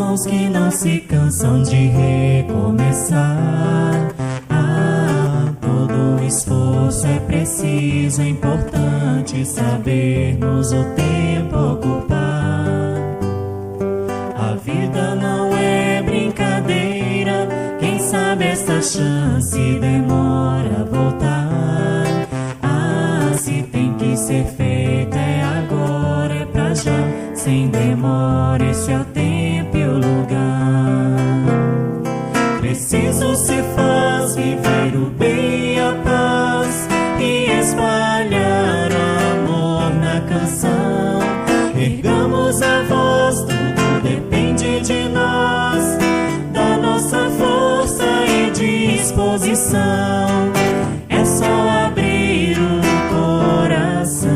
mãos que não se cansam de recomeçar. Todo esforço é preciso, é importante sabermos o tempo ocupar. A vida não é brincadeira, quem sabe esta chance demora a voltar. Se tem que ser feito é agora, é pra já, sem demora, esse é o tempo e o lugar. Preciso se faz viver o bem e a paz e espalhar amor na canção. Ergamos a voz, tudo depende de nós, da nossa força e disposição. É só abrir o coração.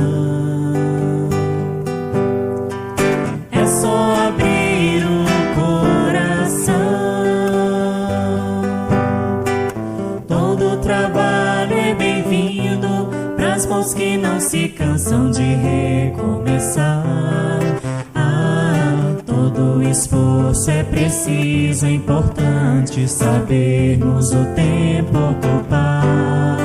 É só abrir o coração. Todo trabalho é bem-vindo pras mãos que não se cansam de recomeçar. Todo esforço é preciso, é importante sabermos o tempo ocupar.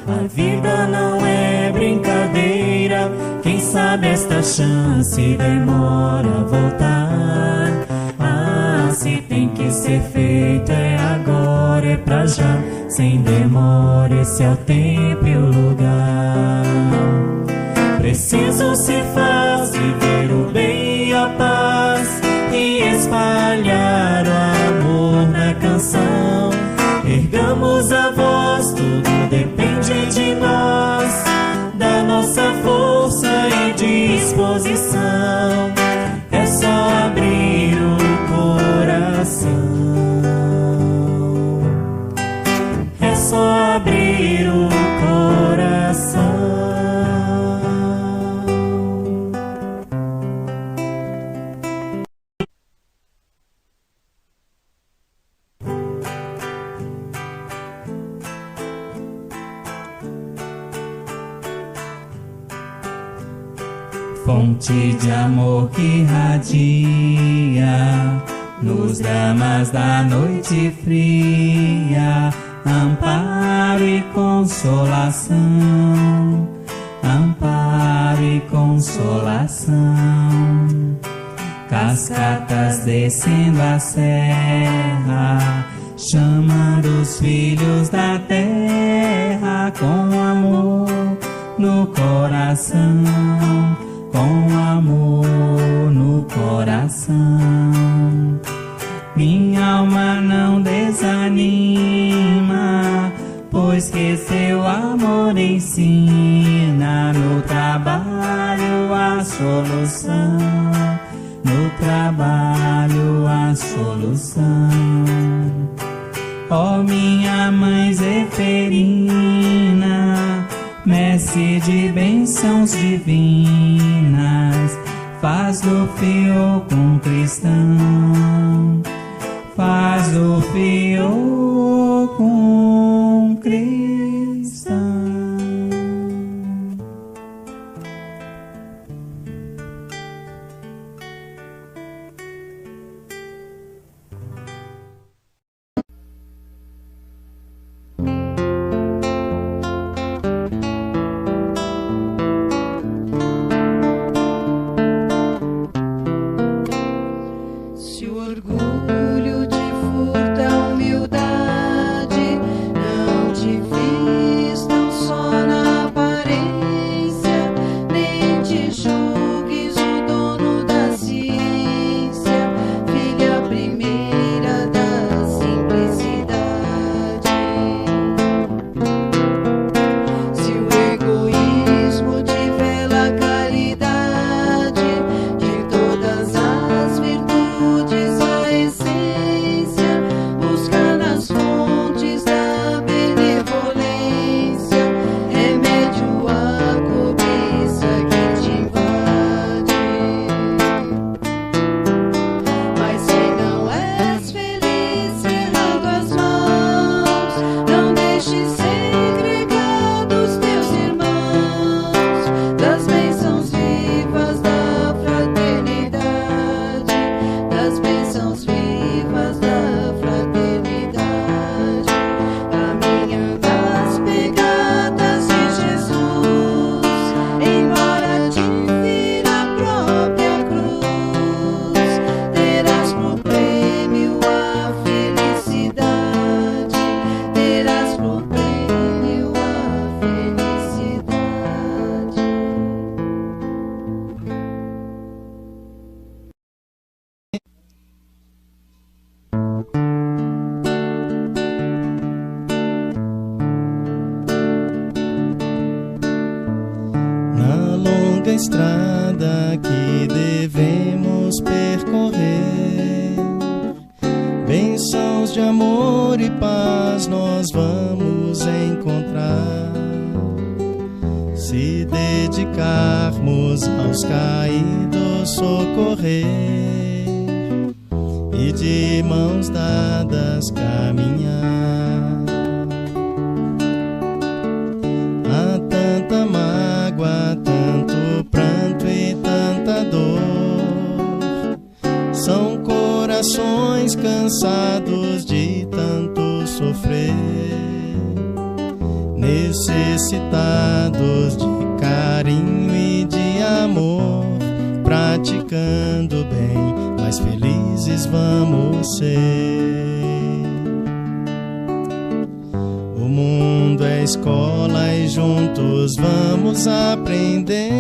A vida não é brincadeira, quem sabe esta chance demora a voltar. Se tem que ser feito é agora, é pra já, sem demora, esse é o tempo e o lugar. Preciso se faz viver o bem e a paz e espalhar o amor na canção. Ergamos a voz, tudo depende de nós, da nossa força e disposição. É só abrir o coração. É só abrir o coração. Fonte de amor que irradia nos dramas da noite fria, amparo e consolação, amparo e consolação. Cascatas descendo a serra, chamando os filhos da terra, com amor no coração, com amor no coração. Minha alma não desanima, pois que seu amor ensina. No trabalho a solução, no trabalho a solução. Ó minha mãe Zeferina, mestre de bênçãos divinas, faz do fio com cristão, faz do fio com cristão. Orgulho te furta a humildade, não te estrada que devemos percorrer. Bênçãos de amor e paz nós vamos encontrar, se dedicarmos aos caídos socorrer e de mãos dadas caminhar. Há tanta mágoa, tanto pranto e tanta dor, são corações cansados de tanto sofrer, necessitados de carinho e de amor, praticando bem, mais felizes vamos ser. O mundo é escola e juntos vamos aprender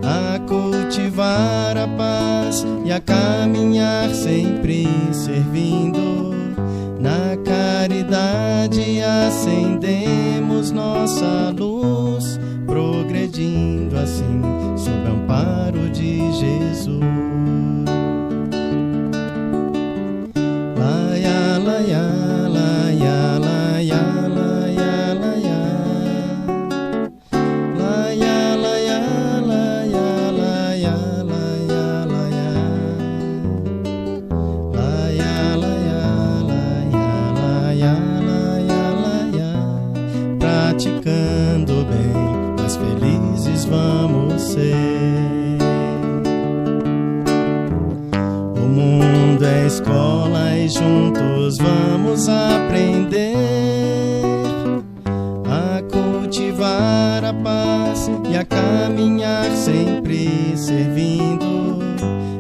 a cultivar a paz e a caminhar sempre servindo. Na caridade acendemos nossa luz, progredindo assim sob o amparo de Jesus. Laia, laia, laia, laia, laia, laia. Laia, laia, laia, laia, laia, laia. Laia, laia, laia, laia, laia. Praticando bem, mais felizes vamos ser. O mundo é escola e juntos vamos aprender a cultivar a paz e a caminhar sempre servindo.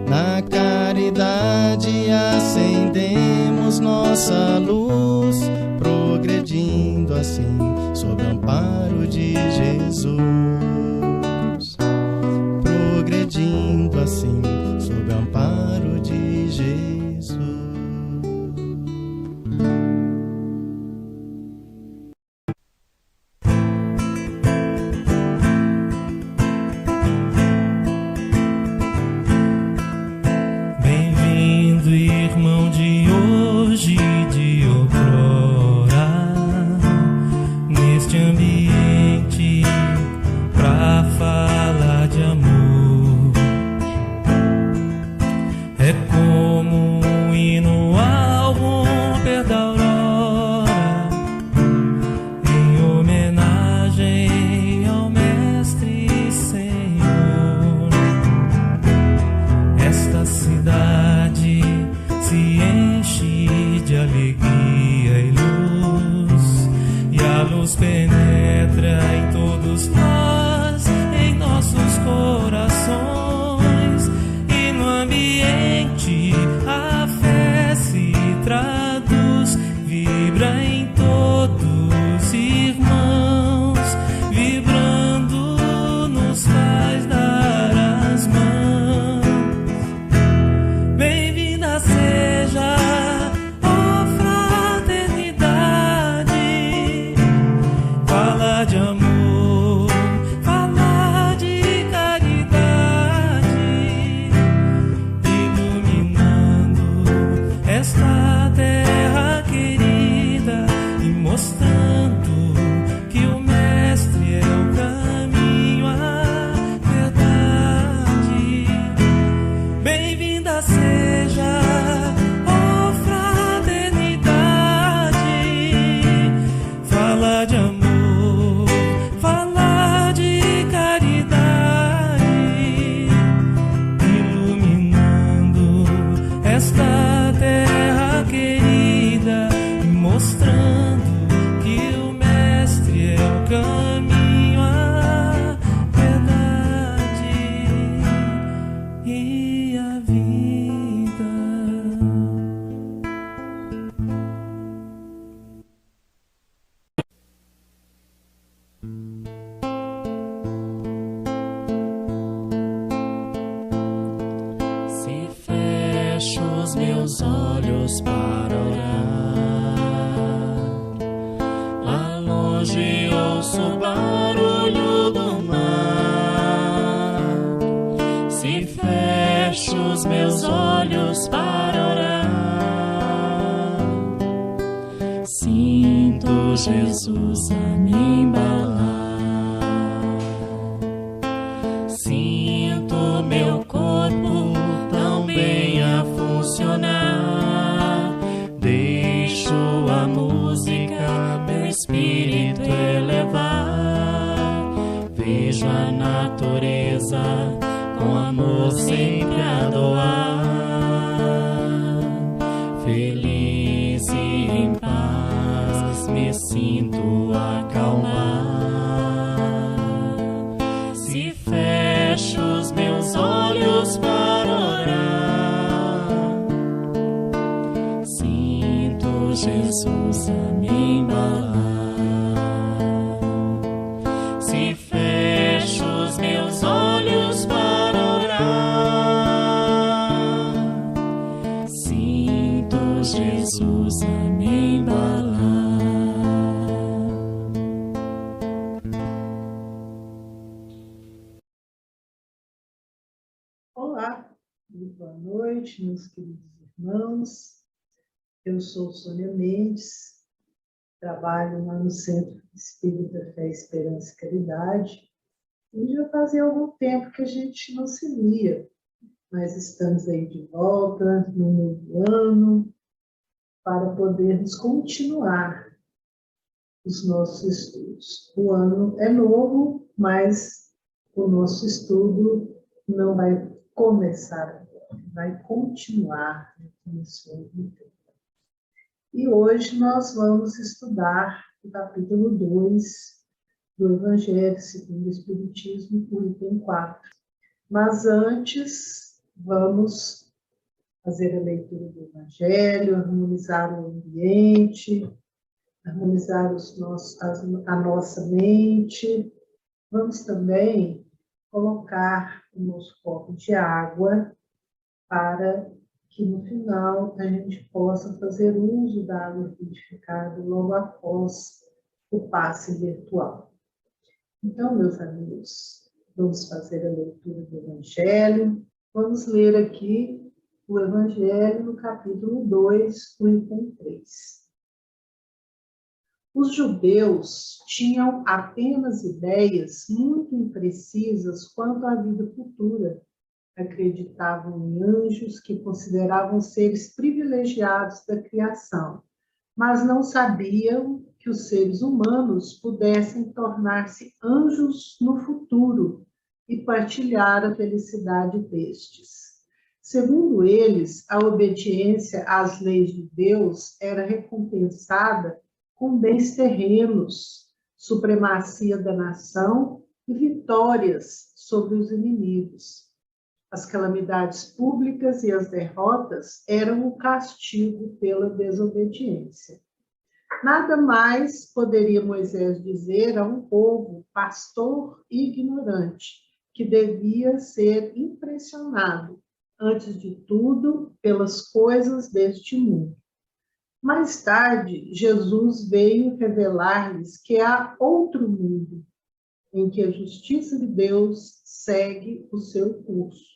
Na caridade acendemos nossa luz, progredindo assim sob o amparo de Jesus. Progredindo assim sob o amparo de Jesus. Bem-vindo, irmão de hoje e de outrora, neste ambiente pra falar de amor. É como um hino ao romper da aurora, em homenagem ao Mestre Senhor. Esta cidade se enche de alegria e luz, e a luz penetra em todos nós, em nossos corações, e no ambiente a fé se traduz, vibra em todos irmãos, vibrando nos faz dar as mãos. Bem-vinda seja, ó fraternidade, fala de amor, fala de caridade, iluminando esta terra querida e mostrando que o Mestre é o caminho, a verdade. Bem-vinda seja, ó fraternidade, fala de amor, fala de caridade, iluminando esta terra querida e mostrando que o Mestre é o caminho, a verdade e a vida. Se fecho os meus olhos para orar, lá longe ouço o barulho do mar. Se fecho os meus olhos para orar, sinto Jesus a me embalar. Sinto meu corpo tão bem a funcionar. Deixo a música meu espírito elevar. Vejo a natureza com amor sempre a doar. Feliz e em paz me sinto acalmar. Se fecho os meus olhos para orar, sinto Jesus a me embalar. Se fecho os meus olhos para orar, sinto Jesus a me embalar. Olá, muito boa noite, meus queridos irmãos. Eu sou Sônia Mendes, trabalho lá no Centro Espírita Fé, Esperança e Caridade. E já fazia algum tempo que a gente não se via, mas estamos aí de volta no novo ano para podermos continuar os nossos estudos. O ano é novo, mas o nosso estudo não vai começar agora, vai continuar. E hoje nós vamos estudar o capítulo 2 do Evangelho segundo o Espiritismo, o item 4. Mas antes, vamos fazer a leitura do Evangelho, harmonizar o ambiente, harmonizar a nossa mente. Vamos também colocar o nosso copo de água para que no final a gente possa fazer uso da água purificada logo após o passe virtual. Então, meus amigos, vamos fazer a leitura do Evangelho. Vamos ler aqui o Evangelho no capítulo 2, o item 3. Os judeus tinham apenas ideias muito imprecisas quanto à vida futura. Acreditavam em anjos que consideravam seres privilegiados da criação, mas não sabiam que os seres humanos pudessem tornar-se anjos no futuro e partilhar a felicidade destes. Segundo eles, a obediência às leis de Deus era recompensada com bens terrenos, supremacia da nação e vitórias sobre os inimigos. As calamidades públicas e as derrotas eram o castigo pela desobediência. Nada mais poderia Moisés dizer a um povo pastor e ignorante, que devia ser impressionado, antes de tudo, pelas coisas deste mundo. Mais tarde, Jesus veio revelar-lhes que há outro mundo, em que a justiça de Deus segue o seu curso.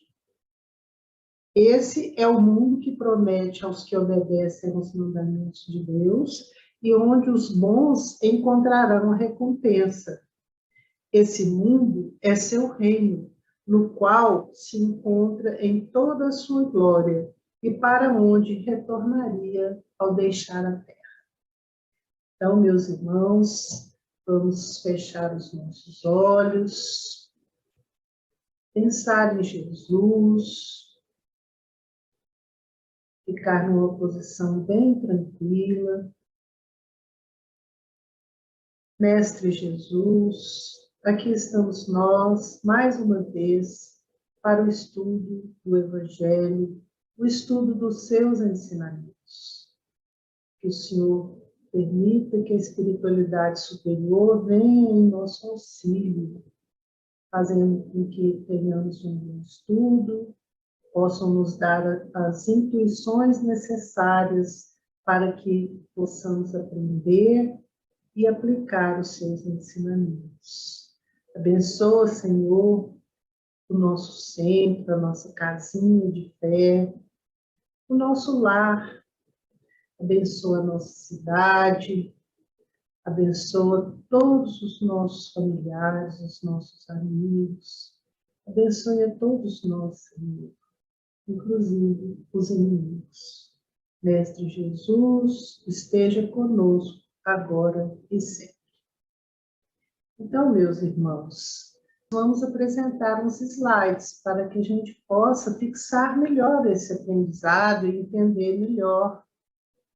Esse é o mundo que promete aos que obedecem aos mandamentos de Deus e onde os bons encontrarão recompensa. Esse mundo é seu reino, no qual se encontra em toda a sua glória e para onde retornaria ao deixar a terra. Então, meus irmãos, vamos fechar os nossos olhos, pensar em Jesus, ficar numa posição bem tranquila. Mestre Jesus, aqui estamos nós, mais uma vez, para o estudo do Evangelho, o estudo dos seus ensinamentos. Que o Senhor permita que a espiritualidade superior venha em nosso auxílio, fazendo com que tenhamos um bom estudo, possam nos dar as intuições necessárias para que possamos aprender e aplicar os seus ensinamentos. Abençoa, Senhor, o nosso centro, a nossa casinha de fé, o nosso lar. Abençoa a nossa cidade, abençoa todos os nossos familiares, os nossos amigos. Abençoe a todos nós, Senhor, inclusive os inimigos. Mestre Jesus, esteja conosco agora e sempre. Então, meus irmãos, vamos apresentar uns slides para que a gente possa fixar melhor esse aprendizado e entender melhor,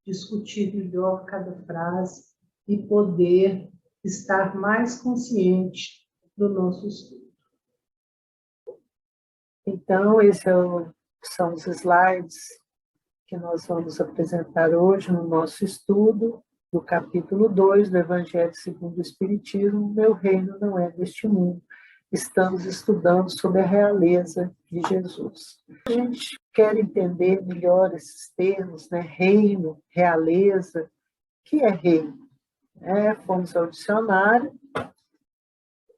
discutir melhor cada frase e poder estar mais consciente do nosso estudo. Então, são os slides que nós vamos apresentar hoje no nosso estudo do capítulo 2 do Evangelho segundo o Espiritismo, Meu Reino não é deste mundo. Estamos estudando sobre a realeza de Jesus. A gente quer entender melhor esses termos, né? Reino, realeza. O que é reino? Fomos ao dicionário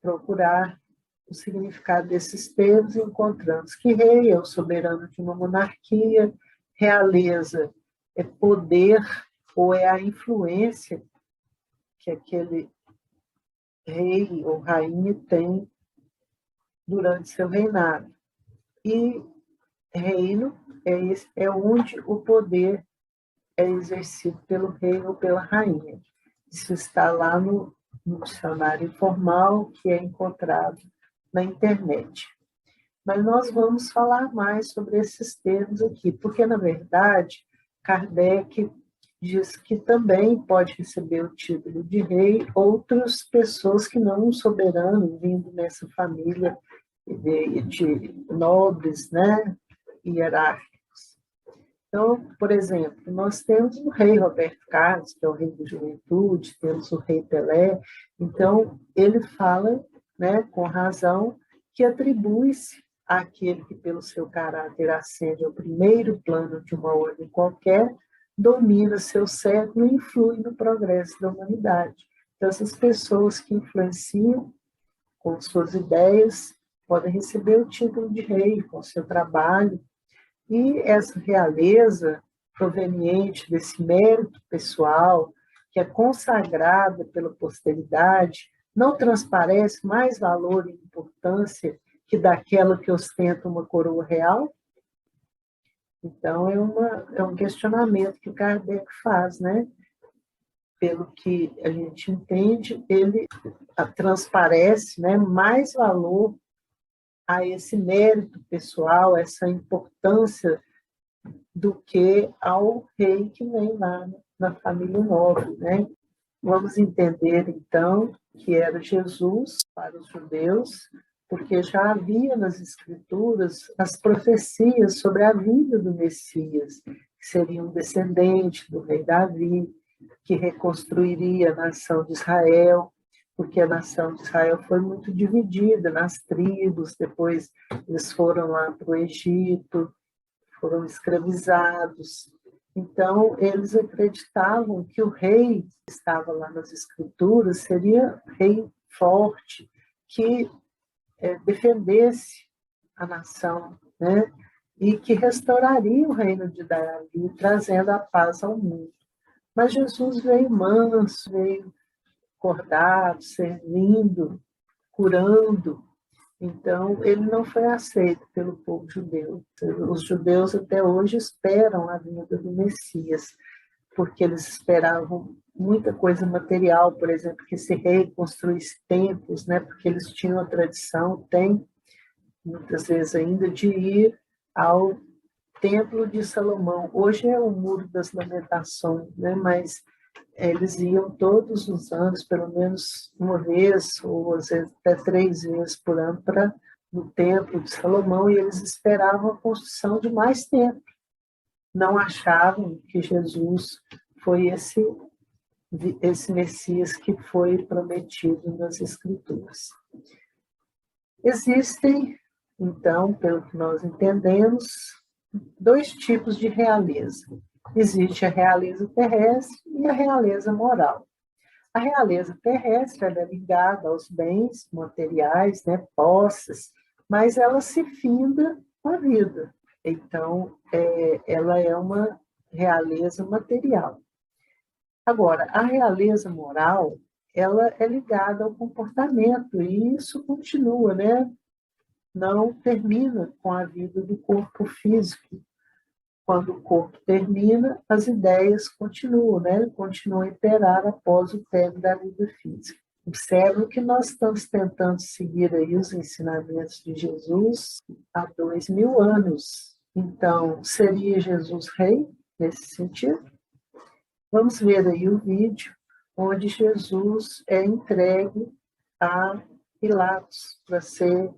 procurar o significado desses termos e encontramos que rei é o soberano de uma monarquia, realeza é poder ou é a influência que aquele rei ou rainha tem durante seu reinado. E reino é onde o poder é exercido pelo rei ou pela rainha. Isso está lá no dicionário informal que é encontrado na internet. Mas nós vamos falar mais sobre esses termos aqui, porque, na verdade, Kardec diz que também pode receber o título de rei outras pessoas que não um soberano, vindo nessa família de nobres, né, hierárquicos. Então, por exemplo, nós temos o rei Roberto Carlos, que é o rei da juventude, temos o rei Pelé. Então, ele fala, né, com razão, que atribui-se àquele que, pelo seu caráter, ascende ao primeiro plano de uma ordem qualquer, domina seu século e influi no progresso da humanidade. Então, essas pessoas que influenciam com suas ideias podem receber o título de rei com seu trabalho. E essa realeza proveniente desse mérito pessoal, que é consagrada pela posteridade, não transparece mais valor e importância que daquela que ostenta uma coroa real? Então, é um questionamento que Kardec faz, né? Pelo que a gente entende, ele transparece, né, mais valor a esse mérito pessoal, essa importância, do que ao rei que vem lá na família nobre, né? Vamos entender, então, que era Jesus para os judeus, porque já havia nas Escrituras as profecias sobre a vinda do Messias, que seria um descendente do rei Davi, que reconstruiria a nação de Israel, porque a nação de Israel foi muito dividida nas tribos, depois eles foram lá para o Egito, foram escravizados. Então, eles acreditavam que o rei que estava lá nas Escrituras seria rei forte, que defendesse a nação, né? E que restauraria o reino de Davi, trazendo a paz ao mundo. Mas Jesus veio manso, veio acordado, servindo, curando. Então, ele não foi aceito pelo povo judeu. Os judeus até hoje esperam a vinda do Messias, porque eles esperavam muita coisa material, por exemplo, que esse rei construísse templos, né? Porque eles tinham a tradição, tem muitas vezes ainda, de ir ao Templo de Salomão. Hoje é o Muro das Lamentações, né? Mas eles iam todos os anos, pelo menos uma vez, ou às vezes até 3 vezes por ano, no Templo de Salomão, e eles esperavam a construção de mais templos. Não achavam que Jesus foi esse Messias que foi prometido nas Escrituras. Existem, então, pelo que nós entendemos, 2 tipos de realeza. Existe a realeza terrestre e a realeza moral. A realeza terrestre é ligada aos bens materiais, né, posses, mas ela se finda com a vida. Então, ela é uma realeza material. Agora, a realeza moral, ela é ligada ao comportamento, e isso continua, né? Não termina com a vida do corpo físico. Quando o corpo termina, as ideias continuam, né? Continuam a imperar após o término da vida física. Observe que nós estamos tentando seguir aí os ensinamentos de Jesus há 2000 anos. Então, seria Jesus rei nesse sentido? Vamos ver aí o vídeo onde Jesus é entregue a Pilatos para ser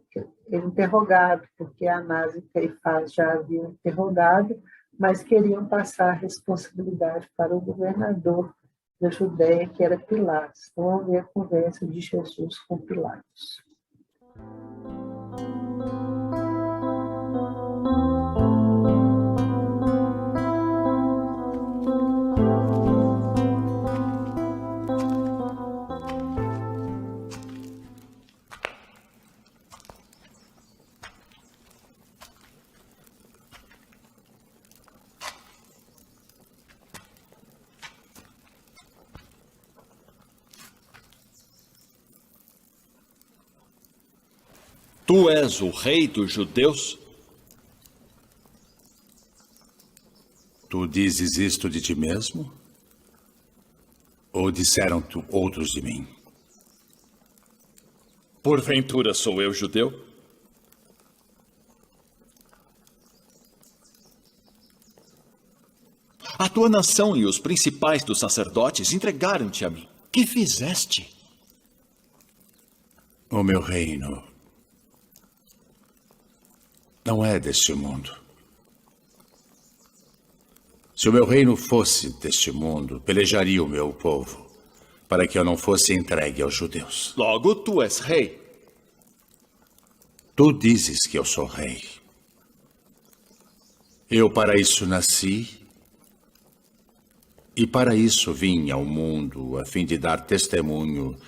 interrogado, porque Anás e Caifás já haviam interrogado, mas queriam passar a responsabilidade para o governador da Judéia, que era Pilatos. Então, vamos ver a conversa de Jesus com Pilatos. Tu és o rei dos judeus? Tu dizes isto de ti mesmo? Ou disseram-te outros de mim? Porventura sou eu judeu? A tua nação e os principais dos sacerdotes entregaram-te a mim. Que fizeste? O meu reino não é deste mundo. Se o meu reino fosse deste mundo, pelejaria o meu povo, para que eu não fosse entregue aos judeus. Logo, tu és rei. Tu dizes que eu sou rei. Eu para isso nasci, e para isso vim ao mundo, a fim de dar testemunho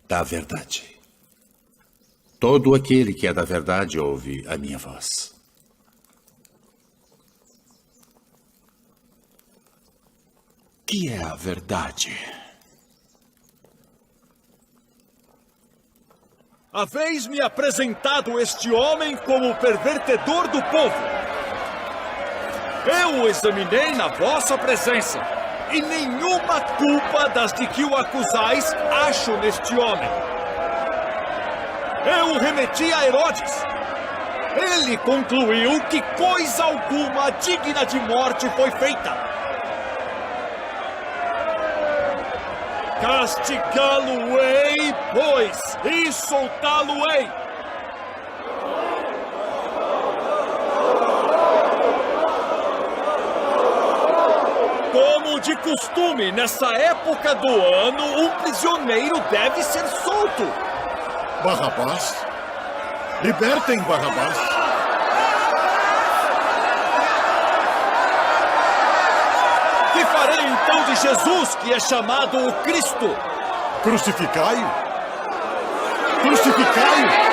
da verdade. Todo aquele que é da verdade ouve a minha voz. Que é a verdade? Haveis-me apresentado este homem como pervertedor do povo. Eu o examinei na vossa presença, e nenhuma culpa das de que o acusais acho neste homem. Eu o remeti a Herodes. Ele concluiu que coisa alguma digna de morte foi feita. Castigá-lo-ei, pois, e soltá-lo-ei. Como de costume, nessa época do ano, um prisioneiro deve ser solto. Barrabás? Libertem Barrabás. Que farei então de Jesus, que é chamado o Cristo? Crucificai-o! Crucificai-o!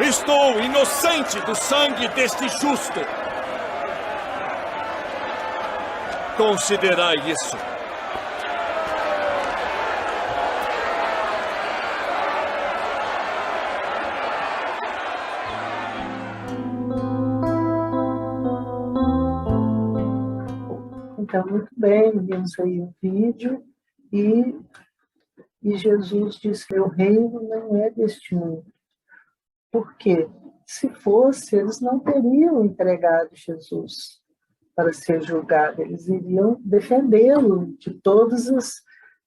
Estou inocente do sangue deste justo. Considerai isso. Então, muito bem, vimos aí o vídeo e Jesus disse que o reino não é deste mundo. Porque, se fosse, eles não teriam entregado Jesus para ser julgado, eles iriam defendê-lo de todas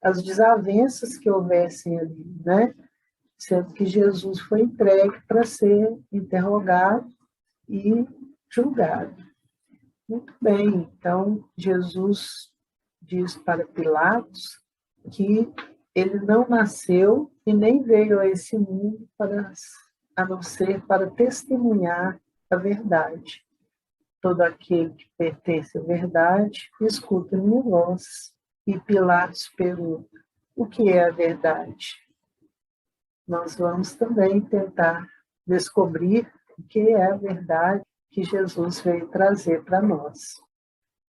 as desavenças que houvessem ali, né? Sendo que Jesus foi entregue para ser interrogado e julgado. Muito bem, então Jesus diz para Pilatos que ele não nasceu e nem veio a esse mundo para a não ser para testemunhar a verdade. Todo aquele que pertence à verdade, escuta minha voz. E Pilatos pergunta, o que é a verdade? Nós vamos também tentar descobrir o que é a verdade que Jesus veio trazer para nós.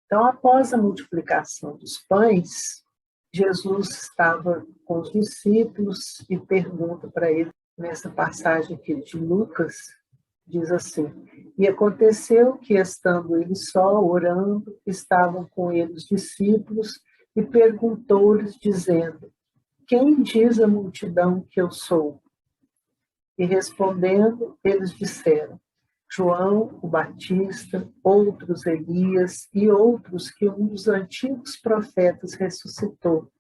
Então, após a multiplicação dos pães, Jesus estava com os discípulos e pergunta para eles, nessa passagem aqui de Lucas, diz assim, e aconteceu que, estando ele só, orando, estavam com ele os discípulos e perguntou-lhes, dizendo, quem diz a multidão que eu sou? E respondendo, eles disseram, João, o Batista, outros Elias e outros que um dos antigos profetas ressuscitou.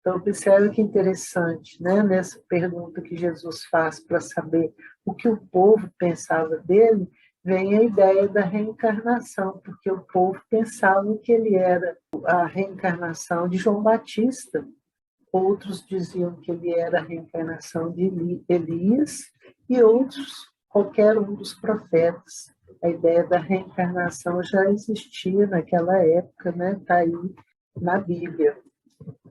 Então, observe que interessante, né? Nessa pergunta que Jesus faz para saber o que o povo pensava dele, vem a ideia da reencarnação, porque o povo pensava que ele era a reencarnação de João Batista. Outros diziam que ele era a reencarnação de Elias e outros, qualquer um dos profetas. A ideia da reencarnação já existia naquela época, né? Está aí na Bíblia.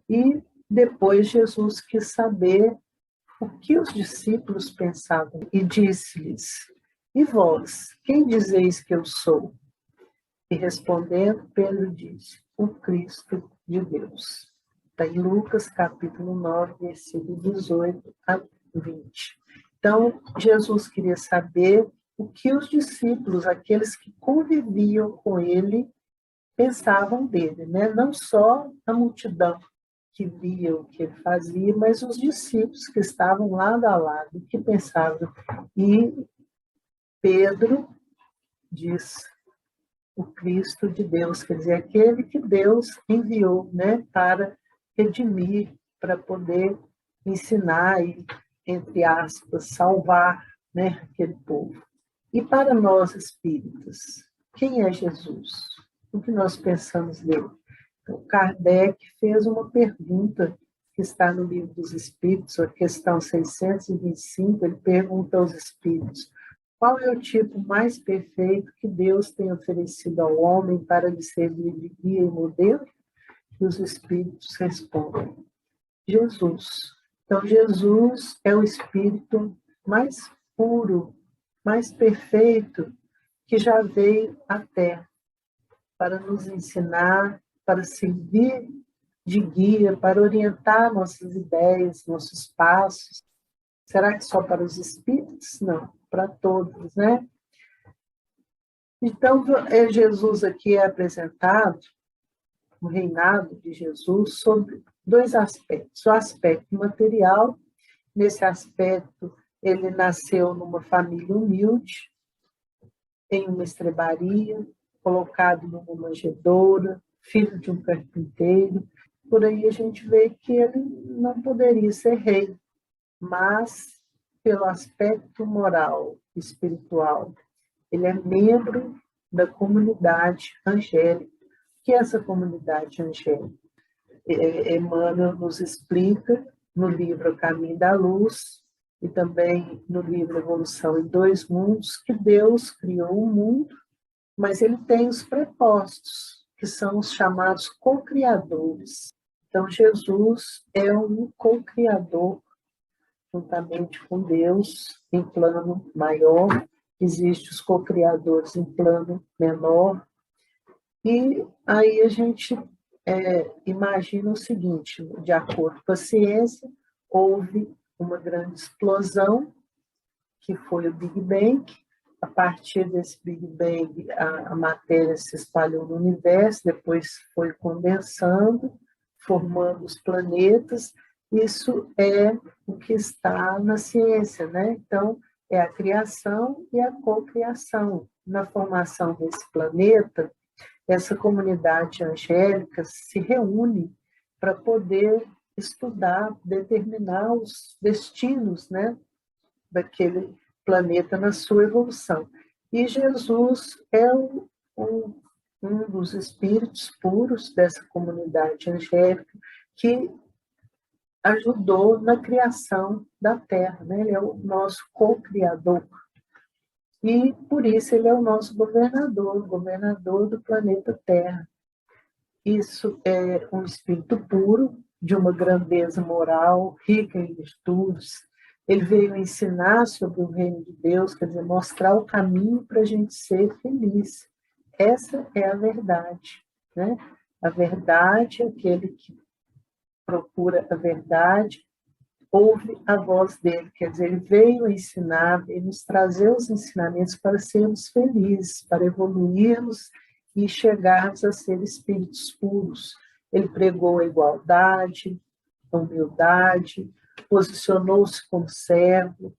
E depois Jesus quis saber o que os discípulos pensavam e disse-lhes, e vós, quem dizeis que eu sou? E respondendo, Pedro disse, o Cristo de Deus. Está em Lucas, capítulo 9, versículo 18 a 20. Então, Jesus queria saber o que os discípulos, aqueles que conviviam com ele, pensavam dele, né? Não só a multidão que via o que ele fazia, mas os discípulos que estavam lado a lado, que pensavam. E Pedro diz, o Cristo de Deus, quer dizer, aquele que Deus enviou, né, para redimir, para poder ensinar e, entre aspas, salvar, né, aquele povo. E para nós espíritas, quem é Jesus? O que nós pensamos dele? Então, Kardec fez uma pergunta que está no Livro dos Espíritos, a questão 625, ele pergunta aos espíritos, qual é o tipo mais perfeito que Deus tem oferecido ao homem para lhe servir de guia e modelo? E os espíritos respondem, Jesus. Então, Jesus é o espírito mais puro, mais perfeito que já veio à Terra para nos ensinar, para servir de guia, para orientar nossas ideias, nossos passos. Será que só para os espíritos? Não, para todos, né? Então, Jesus aqui é apresentado, o reinado de Jesus, sobre dois aspectos. O aspecto material, nesse aspecto, ele nasceu numa família humilde, em uma estrebaria, colocado numa manjedoura, filho de um carpinteiro. Por aí a gente vê que ele não poderia ser rei, mas pelo aspecto moral, espiritual, ele é membro da comunidade angélica. O que é essa comunidade angélica? Emmanuel nos explica no livro O Caminho da Luz e também no livro Evolução em Dois Mundos que Deus criou o mundo, mas ele tem os prepostos, que são os chamados co-criadores. Então, Jesus é um co-criador, juntamente com Deus, em plano maior. Existem os co-criadores em plano menor. E aí a gente imagina o seguinte, de acordo com a ciência, houve uma grande explosão, que foi o Big Bang. A partir desse Big Bang, a matéria se espalhou no universo, depois foi condensando, formando os planetas. Isso é o que está na ciência, né? Então, é a criação e a cocriação. Na formação desse planeta, essa comunidade angélica se reúne para poder estudar, determinar os destinos, né, daquele planeta na sua evolução. E Jesus é um dos espíritos puros dessa comunidade angélica que ajudou na criação da Terra, né? Ele é o nosso co-criador. E, por isso, ele é o nosso governador do planeta Terra. Isso é um espírito puro, de uma grandeza moral, rica em virtudes. Ele veio ensinar sobre o reino de Deus, quer dizer, mostrar o caminho para a gente ser feliz. Essa é a verdade, né? A verdade é aquele que procura a verdade, ouve a voz dele, quer dizer, ele veio ensinar, veio nos trazer os ensinamentos para sermos felizes, para evoluirmos e chegarmos a ser espíritos puros. Ele pregou a igualdade, a humildade, posicionou-se como servo,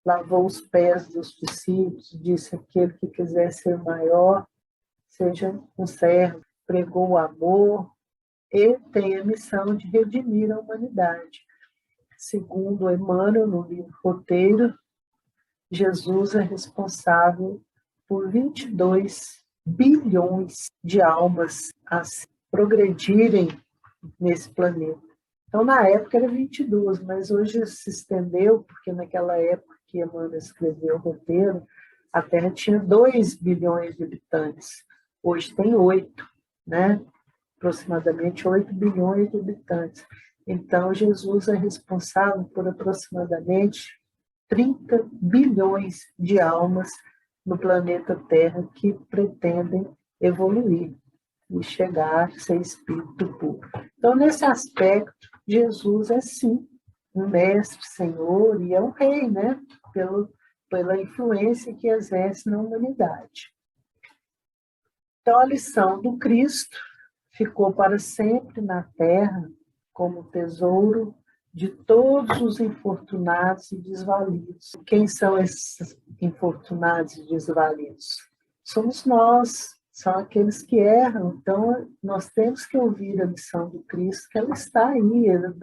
lavou os pés dos discípulos, disse: aquele que quiser ser maior, seja um servo, pregou o amor e tem a missão de redimir a humanidade. Segundo Emmanuel, no livro Roteiro, Jesus é responsável por 22 bilhões de almas a progredirem nesse planeta. Então, na época era 22, mas hoje se estendeu, porque naquela época que Emmanuel escreveu o Roteiro, a Terra tinha 2 bilhões de habitantes. Hoje tem 8, né? Aproximadamente 8 bilhões de habitantes. Então, Jesus é responsável por aproximadamente 30 bilhões de almas no planeta Terra que pretendem evoluir e chegar a ser espírito puro. Então, nesse aspecto, Jesus é sim um mestre, senhor, e é um rei, né? Pela influência que exerce na humanidade. Então, a lição do Cristo ficou para sempre na Terra como tesouro de todos os infortunados e desvalidos. Quem são esses infortunados e desvalidos? Somos nós, são aqueles que erram. Então, nós temos que ouvir a lição do Cristo, que ela está aí, ela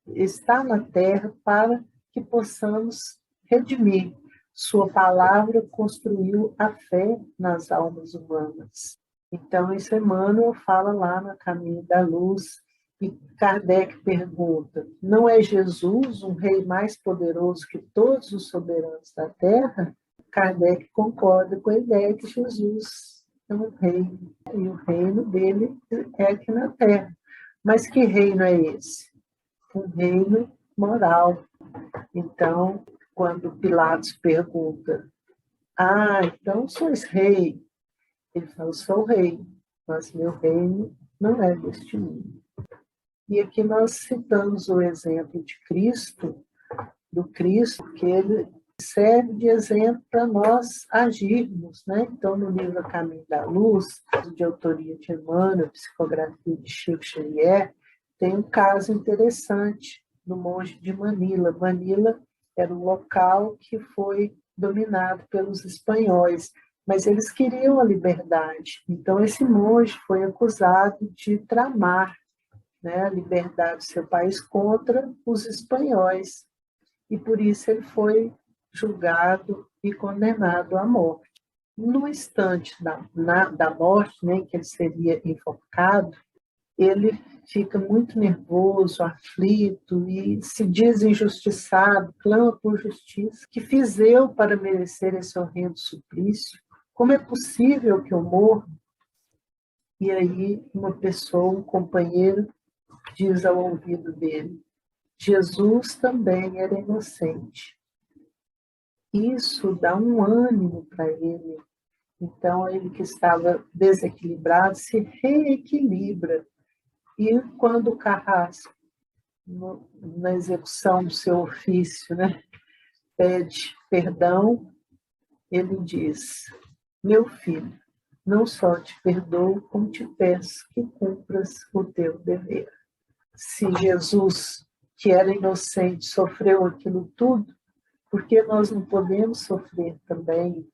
está na Terra para que possamos redimir. Sua palavra construiu a fé nas almas humanas. Então, isso Emmanuel fala lá no Caminho da Luz. E Kardec pergunta: não é Jesus um rei mais poderoso que todos os soberanos da Terra? Kardec concorda com a ideia que Jesus é um rei, e o reino dele é aqui na Terra. Mas que reino é esse? Um reino moral. Então, quando Pilatos pergunta: então sois rei? Ele fala: sou rei, mas meu reino não é deste mundo. E aqui nós citamos o exemplo de Cristo, do Cristo, que ele serve de exemplo para nós agirmos, né? Então, no livro A Caminho da Luz, de autoria de Emmanuel, psicografia de Chico Xavier, tem um caso interessante do monge de Manila. Manila era um local que foi dominado pelos espanhóis, mas eles queriam a liberdade. Então, esse monge foi acusado de tramar, né, a liberdade do seu país contra os espanhóis. E por isso ele foi julgado e condenado à morte. No instante da morte, né, em que ele seria enforcado, ele fica muito nervoso, aflito e se diz injustiçado, clama por justiça. Que fiz eu para merecer esse horrendo suplício? Como é possível que eu morra? E aí uma pessoa, um companheiro, diz ao ouvido dele: Jesus também era inocente. Isso dá um ânimo para ele. Então, ele que estava desequilibrado se reequilibra. E quando o carrasco, na execução do seu ofício, né, pede perdão, ele diz: meu filho, não só te perdoo, como te peço que cumpras o teu dever. Se Jesus, que era inocente, sofreu aquilo tudo, por que nós não podemos sofrer também?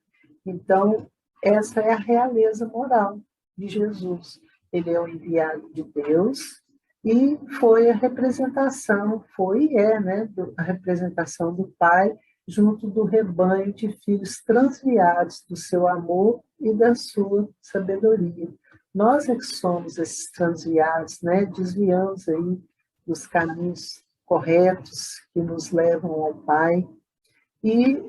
Então, essa é a realeza moral de Jesus. Ele é o enviado de Deus e foi a representação, foi e é, né, a representação do Pai junto do rebanho de filhos transviados do seu amor e da sua sabedoria. Nós é que somos esses transviados, né? Desviamos aí dos caminhos corretos que nos levam ao Pai. E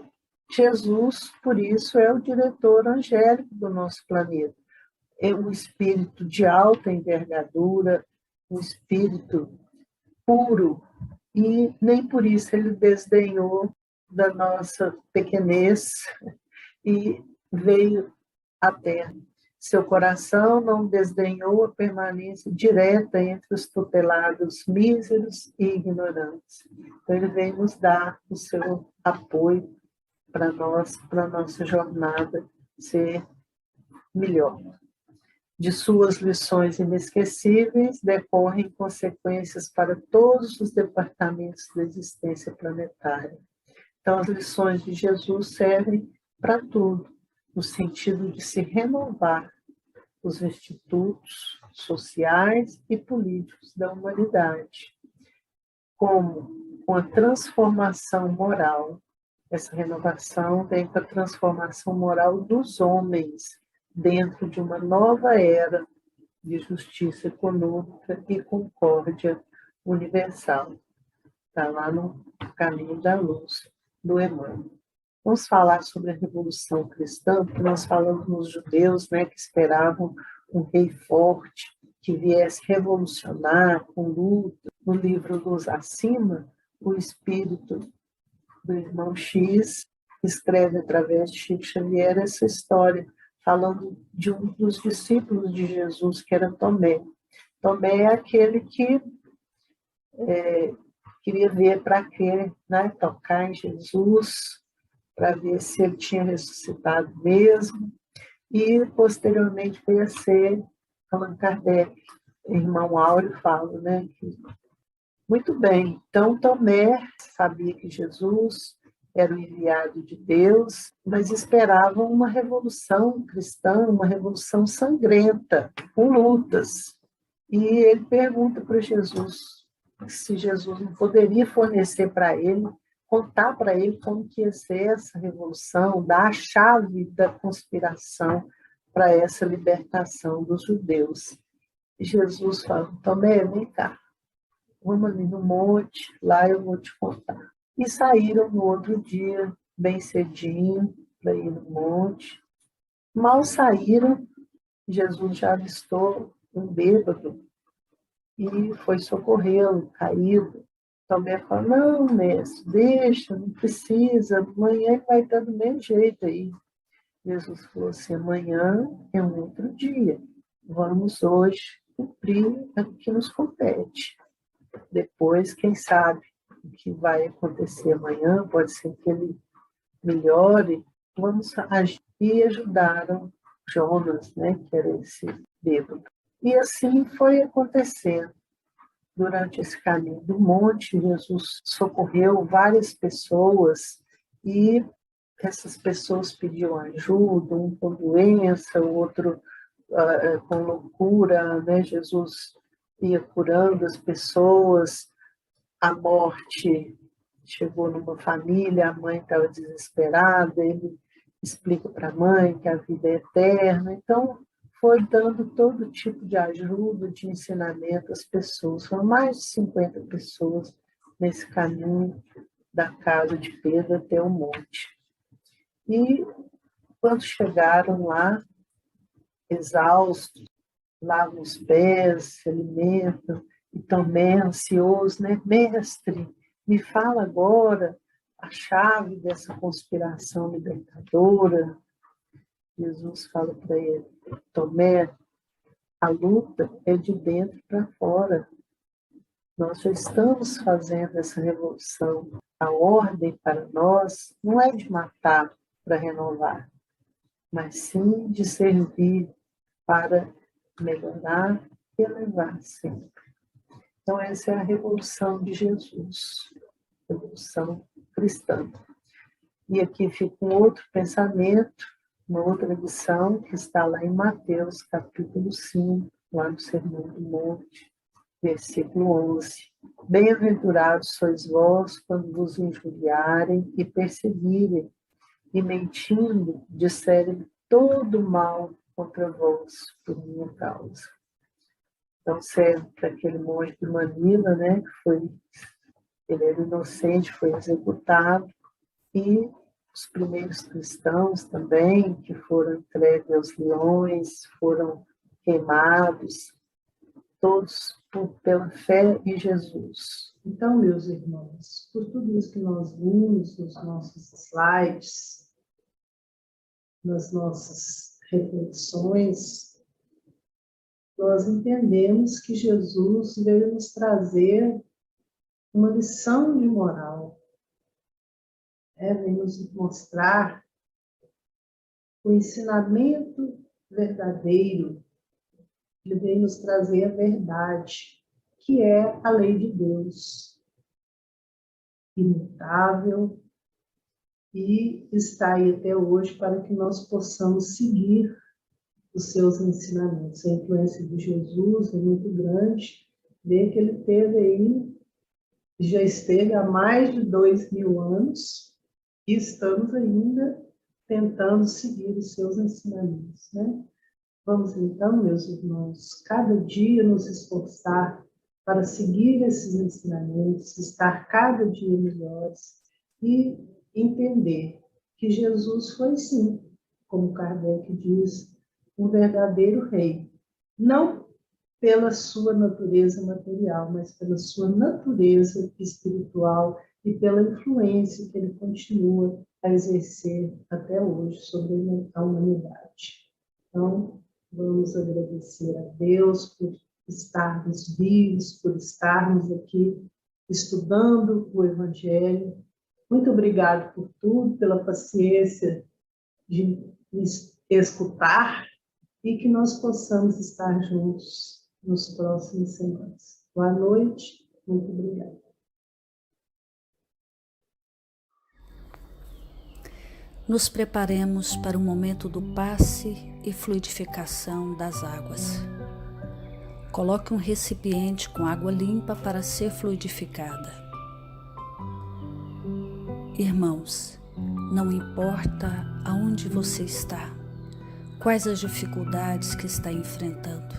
Jesus, por isso, é o diretor angélico do nosso planeta. É um espírito de alta envergadura, um espírito puro, e nem por isso ele desdenhou da nossa pequenez e veio à Terra. Seu coração não desdenhou a permanência direta entre os tutelados míseros e ignorantes. Então, ele veio nos dar o seu apoio para nós, para a nossa jornada ser melhor. De suas lições inesquecíveis decorrem consequências para todos os departamentos da existência planetária. Então, as lições de Jesus servem para tudo, no sentido de se renovar os institutos sociais e políticos da humanidade, como com a transformação moral. Essa renovação vem para a transformação moral dos homens, dentro de uma nova era de justiça econômica e concórdia universal. Está lá no Caminho da Luz, do Emmanuel. Vamos falar sobre a Revolução Cristã, porque nós falamos nos judeus, né, que esperavam um rei forte, que viesse revolucionar com luta. No livro Luz Acima, o espírito do irmão X escreve através de Chico Xavier essa história, falando de um dos discípulos de Jesus, que era Tomé. Tomé é aquele que queria ver para quê, né? Tocar em Jesus, para ver se ele tinha ressuscitado mesmo. E, posteriormente, veio a ser Allan Kardec. O irmão Áureo fala, né? Que, muito bem, então Tomé sabia que Jesus era o enviado de Deus, mas esperava uma revolução cristã, uma revolução sangrenta, com lutas. E ele pergunta para Jesus se Jesus não poderia fornecer para ele, contar para ele como que ia ser essa revolução, dar a chave da conspiração para essa libertação dos judeus. E Jesus fala: Tomé, vem cá, vamos ali no monte, lá eu vou te contar. E saíram no outro dia, bem cedinho, para ir no monte. Mal saíram, Jesus já avistou um bêbado e foi socorrê-lo, caído. Tomé falou: não, mestre, deixa, não precisa, amanhã vai estar do mesmo jeito aí. Jesus falou assim: amanhã é um outro dia, vamos hoje cumprir o que nos compete. Depois, quem sabe, o que vai acontecer amanhã, pode ser que ele melhore, vamos agir. E ajudaram Jonas, né, que era esse bêbado. E assim foi acontecendo. Durante esse caminho do monte, Jesus socorreu várias pessoas e essas pessoas pediam ajuda, um com doença, o outro com loucura, né? Jesus ia curando as pessoas. A morte chegou numa família, a mãe estava desesperada, ele explica para a mãe que a vida é eterna. Então, foi dando todo tipo de ajuda, de ensinamento às pessoas. Foram mais de 50 pessoas nesse caminho da casa de Pedro até o monte. E quando chegaram lá, exaustos, lavam os pés, se alimentam, e também ansioso, né? Mestre, me fala agora a chave dessa conspiração libertadora. Jesus fala para ele: Tomé, a luta é de dentro para fora. Nós já estamos fazendo essa revolução. A ordem para nós não é de matar para renovar, mas sim de servir para melhorar e elevar sempre. Então, essa é a revolução de Jesus, revolução cristã. E aqui fica um outro pensamento, uma outra lição, que está lá em Mateus, capítulo 5, lá no Sermão do Monte, versículo 11. Bem-aventurados sois vós quando vos injuriarem e perseguirem, e mentindo disserem todo mal contra vós por minha causa. Então serve para aquele monge de Manila, né, ele era inocente, foi executado, e os primeiros cristãos também, que foram entregues aos leões, foram queimados, todos pela fé em Jesus. Então, meus irmãos, por tudo isso que nós vimos nos nossos slides, nas nossas reflexões, nós entendemos que Jesus veio nos trazer uma lição de moral, veio nos mostrar o ensinamento verdadeiro, ele veio nos trazer a verdade, que é a lei de Deus, imutável, e está aí até hoje para que nós possamos seguir os seus ensinamentos. A influência de Jesus é muito grande, ver que ele teve aí, já esteve há mais de 2000 anos, e estamos ainda tentando seguir os seus ensinamentos, né? Vamos então, meus irmãos, cada dia nos esforçar para seguir esses ensinamentos, estar cada dia melhores e entender que Jesus foi sim, como Kardec diz, um verdadeiro rei, não pela sua natureza material, mas pela sua natureza espiritual e pela influência que ele continua a exercer até hoje sobre a humanidade. Então, vamos agradecer a Deus por estarmos vivos, por estarmos aqui estudando o Evangelho. Muito obrigado por tudo, pela paciência de me escutar e que nós possamos estar juntos nos próximos semanas. Boa noite, muito obrigada. Nos preparemos para o momento do passe e fluidificação das águas. Coloque um recipiente com água limpa para ser fluidificada. Irmãos, não importa aonde você está, quais as dificuldades que está enfrentando,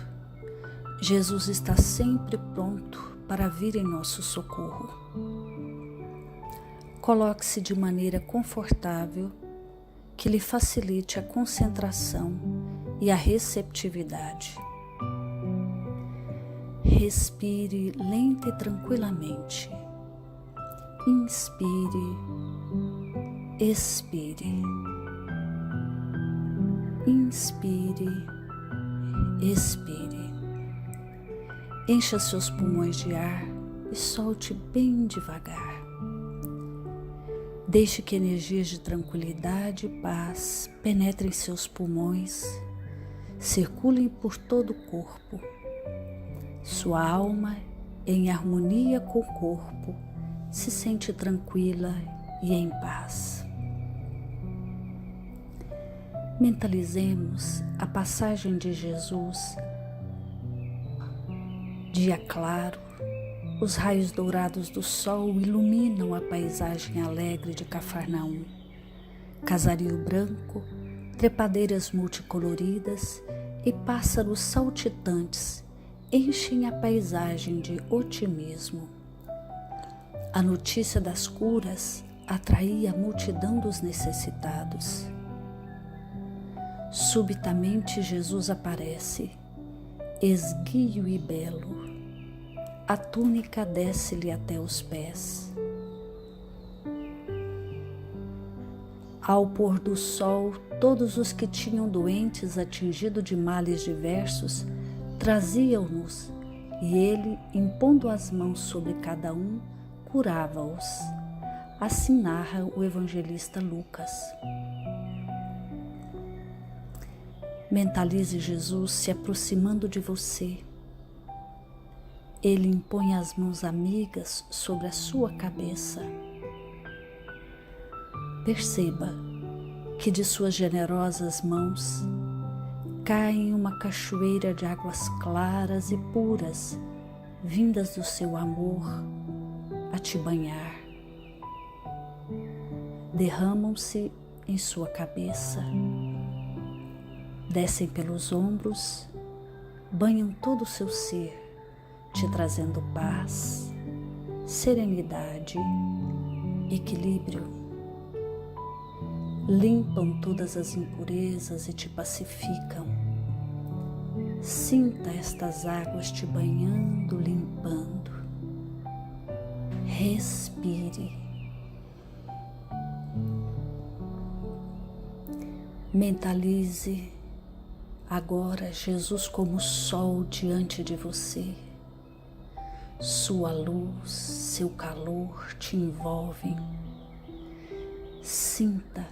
Jesus está sempre pronto para vir em nosso socorro. Coloque-se de maneira confortável que lhe facilite a concentração e a receptividade. Respire lenta e tranquilamente. Inspire, expire. Inspire, expire. Encha seus pulmões de ar e solte bem devagar. Deixe que energias de tranquilidade e paz penetrem seus pulmões, circulem por todo o corpo. Sua alma, em harmonia com o corpo, se sente tranquila e em paz. Mentalizemos a passagem de Jesus. Dia claro, os raios dourados do sol iluminam a paisagem alegre de Cafarnaum. Casario branco, trepadeiras multicoloridas e pássaros saltitantes enchem a paisagem de otimismo. A notícia das curas atraía a multidão dos necessitados. Subitamente Jesus aparece, esguio e belo. A túnica desce-lhe até os pés. Ao pôr do sol, todos os que tinham doentes atingidos de males diversos traziam-nos, e ele, impondo as mãos sobre cada um, curava-os. Assim narra o evangelista Lucas. Mentalize Jesus se aproximando de você. Ele impõe as mãos amigas sobre a sua cabeça. Perceba que de suas generosas mãos cai uma cachoeira de águas claras e puras, vindas do seu amor a te banhar. Derramam-se em sua cabeça, descem pelos ombros, banham todo o seu ser, te trazendo paz, serenidade, equilíbrio. Limpam todas as impurezas e te pacificam. Sinta estas águas te banhando, limpando. Respire. Mentalize agora Jesus como sol diante de você. Sua luz, seu calor te envolvem. Sinta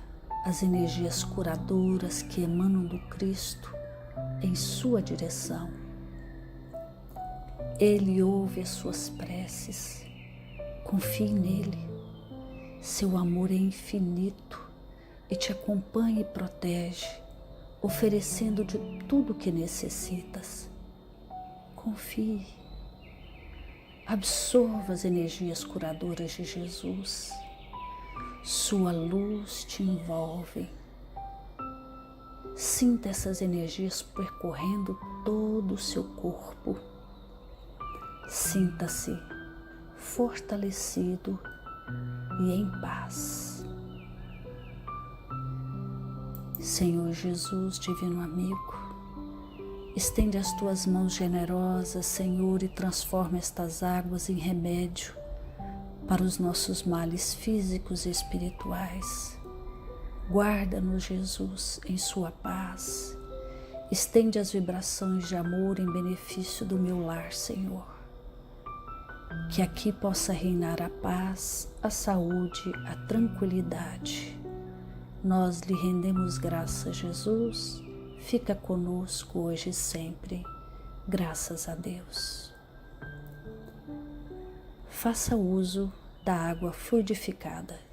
as energias curadoras que emanam do Cristo em sua direção. Ele ouve as suas preces. Confie nele. Seu amor é infinito e te acompanha e protege, oferecendo de tudo o que necessitas. Confie. Absorva as energias curadoras de Jesus. Sua luz te envolve. Sinta essas energias percorrendo todo o seu corpo. Sinta-se fortalecido e em paz. Senhor Jesus, divino amigo, estende as tuas mãos generosas, Senhor, e transforma estas águas em remédio para os nossos males físicos e espirituais. Guarda-nos, Jesus, em sua paz. Estende as vibrações de amor em benefício do meu lar, Senhor. Que aqui possa reinar a paz, a saúde, a tranquilidade. Nós lhe rendemos graças, Jesus. Fica conosco hoje e sempre. Graças a Deus. Faça uso da água fluidificada.